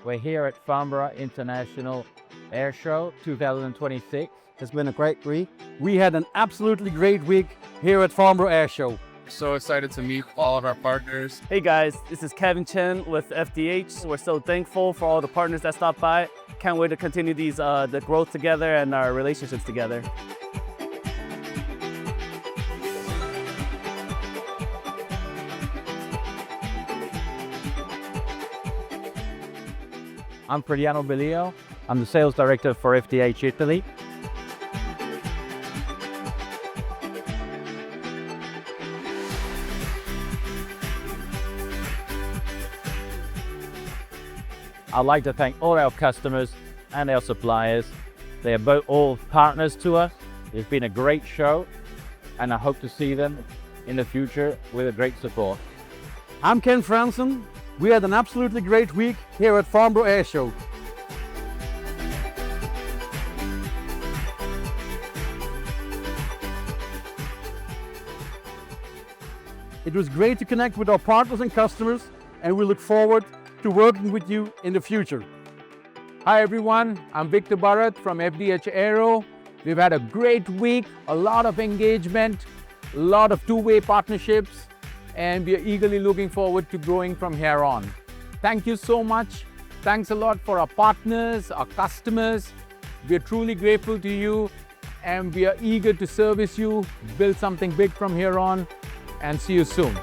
We're here at Farnborough International Airshow 2026. It's been a great week. We had an absolutely great week here at Farnborough Airshow. So excited to meet all of our partners. Hey guys, this is Kevin Chen with FDH. We're so thankful for all the partners that stopped by. Can't wait to continue the growth together and our relationships together. I'm Fridiano Bellio. I'm the sales director for FDH Italy. I'd like to thank all our customers and our suppliers. They are both all partners to us. It's been a great show, and I hope to see them in the future with a great support. I'm Ken Franson. We had an absolutely great week here at Farnborough Airshow. It was great to connect with our partners and customers, and we look forward to working with you in the future. Hi everyone, I'm Victor Bharat from FDH Aero. We've had a great week, a lot of engagement, a lot of two-way partnerships, and we are eagerly looking forward to growing from here on. Thank you so much. Thanks a lot for our partners, our customers. We are truly grateful to you, and we are eager to service you, build something big from here on, and see you soon.